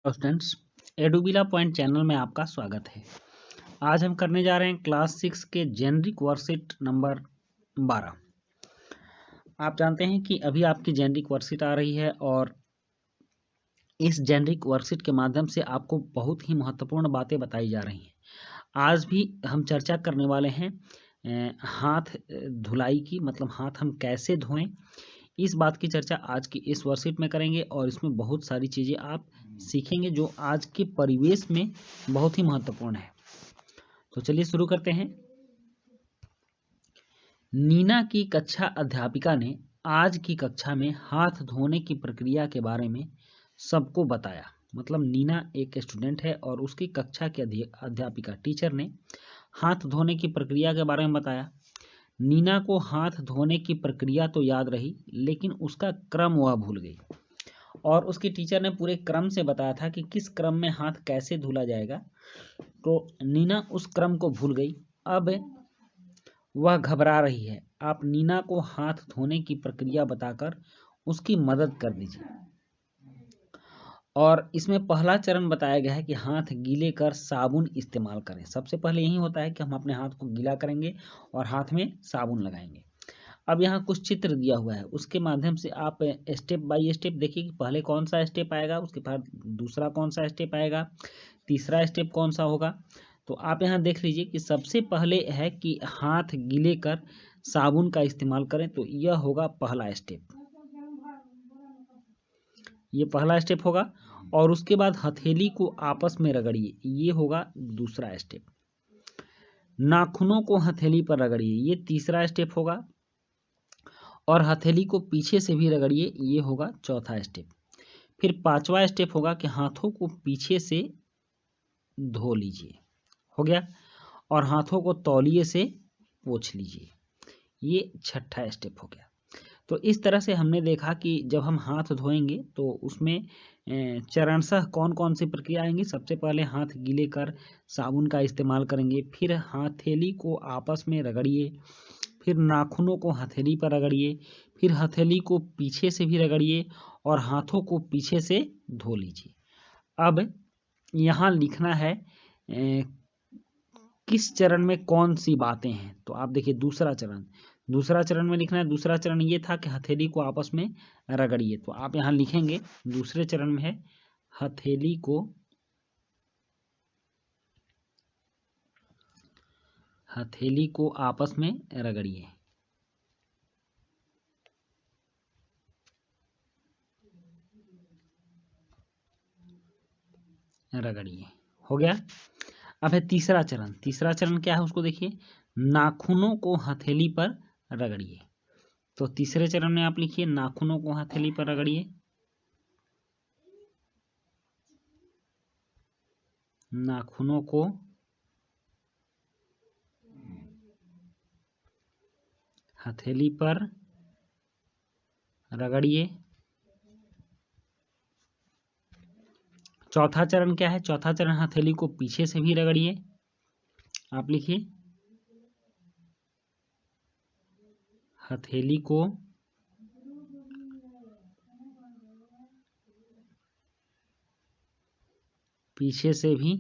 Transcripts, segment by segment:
Students, एडुबिला point channel में आपका स्वागत है। आज हम करने जा रहे हैं क्लास 6 के जेनरिक वर्कशीट नंबर 12। आप जानते हैं कि अभी आपकी जेनरिक वर्कशीट आ रही है और इस जेनरिक वर्कशीट के माध्यम से आपको बहुत ही महत्वपूर्ण बातें बताई जा रही हैं। आज भी हम चर्चा करने वाले हैं हाथ धुलाई की, मतलब हाथ हम कैसे धोएं, इस बात की चर्चा आज की इस वर्कशीट में करेंगे और इसमें बहुत सारी चीज़ें आप सीखेंगे जो आज के परिवेश में बहुत ही महत्वपूर्ण है। तो चलिए शुरू करते हैं। नीना की कक्षा अध्यापिका ने आज की कक्षा में हाथ धोने की प्रक्रिया के बारे में सबको बताया। मतलब नीना एक स्टूडेंट है और उसकी कक्षा के अध्यापिका टीचर ने हाथ धोने की प्रक्रिया के बारे में बताया। नीना को हाथ धोने की प्रक्रिया तो याद रही, लेकिन उसका क्रम वह भूल गई और उसकी टीचर ने पूरे क्रम से बताया था कि किस क्रम में हाथ कैसे धुला जाएगा। तो नीना उस क्रम को भूल गई। अब वह घबरा रही है। आप नीना को हाथ धोने की प्रक्रिया बताकर उसकी मदद कर दीजिए। और इसमें पहला चरण बताया गया है कि हाथ गीले कर साबुन इस्तेमाल करें। सबसे पहले यही होता है कि हम अपने हाथ को गीला करेंगे और हाथ में साबुन लगाएंगे। अब यहाँ कुछ चित्र दिया हुआ है, उसके माध्यम से आप स्टेप बाय स्टेप देखिए कि पहले कौन सा स्टेप आएगा, उसके बाद दूसरा कौन सा स्टेप आएगा, तीसरा स्टेप कौन सा होगा। तो आप यहाँ देख लीजिए कि सबसे पहले है कि हाथ गीले कर साबुन का इस्तेमाल करें। तो यह होगा पहला स्टेप, ये पहला स्टेप होगा। और उसके बाद हथेली को आपस में रगड़िए, ये होगा दूसरा स्टेप। नाखूनों को हथेली पर रगड़िए, ये तीसरा स्टेप होगा। और हथेली को पीछे से भी रगड़िए, ये होगा चौथा स्टेप। फिर पांचवा स्टेप होगा कि हाथों को पीछे से धो लीजिए, हो गया। और हाथों को तौलिए से पोंछ लीजिए, ये छठा स्टेप हो गया। तो इस तरह से हमने देखा कि जब हम हाथ धोएंगे तो उसमें चरणशः कौन कौन सी प्रक्रिया आएंगी। सबसे पहले हाथ गीले कर साबुन का इस्तेमाल करेंगे, फिर हथेली को आपस में रगड़िए, फिर नाखूनों को हथेली पर रगड़िए, फिर हथेली को पीछे से भी रगड़िए और हाथों को पीछे से धो लीजिए। अब यहाँ लिखना है किस चरण में कौन सी बातें हैं। तो आप देखिए दूसरा चरण में लिखना है। दूसरा चरण ये था कि हथेली को आपस में रगड़िए। तो आप यहाँ लिखेंगे दूसरे चरण में है हथेली को आपस में रगड़िए। हो गया। अब है तीसरा चरण क्या है उसको देखिए, नाखूनों को हथेली पर रगड़िए। तो तीसरे चरण में आप लिखिए नाखूनों को हथेली पर रगड़िए। नाखूनों को हथेली पर रगड़िए। चौथा चरण क्या है, चौथा चरण हथेली को पीछे से भी रगड़िए। आप लिखिए हथेली को पीछे से भी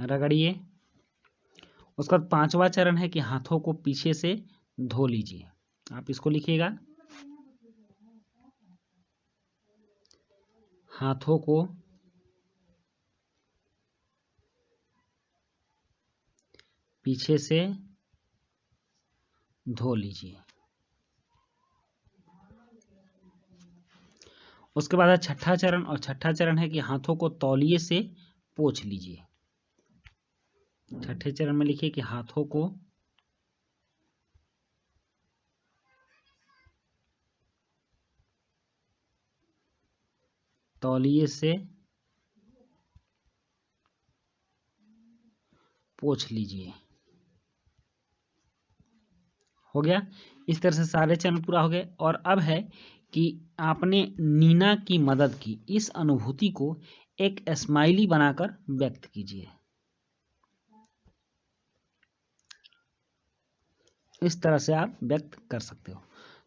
रगड़िए। उसका पांचवा चरण है कि हाथों को पीछे से धो लीजिए। आप इसको लिखिएगा, हाथों को पीछे से धो लीजिए। उसके बाद है छठा चरण, और छठा चरण है कि हाथों को तौलिए से पोंछ लीजिए। छठे चरण में लिखिए कि हाथों को तौलिए से पोंछ लीजिए। हो गया। इस तरह से सारे चरण पूरा हो गए। और अब है कि आपने नीना की मदद की, इस अनुभूति को एक स्माइली बनाकर व्यक्त कीजिए। इस तरह से आप व्यक्त कर सकते हो।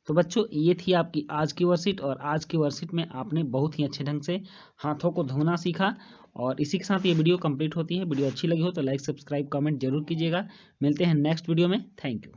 तो बच्चों ये थी आपकी आज की वर्कशीट, और आज की वर्कशीट में आपने बहुत ही अच्छे ढंग से हाथों को धोना सीखा। और इसी के साथ ये वीडियो कंप्लीट होती है। वीडियो अच्छी लगी हो तो लाइक, सब्सक्राइब, कमेंट जरूर कीजिएगा। मिलते हैं नेक्स्ट वीडियो में। Thank you.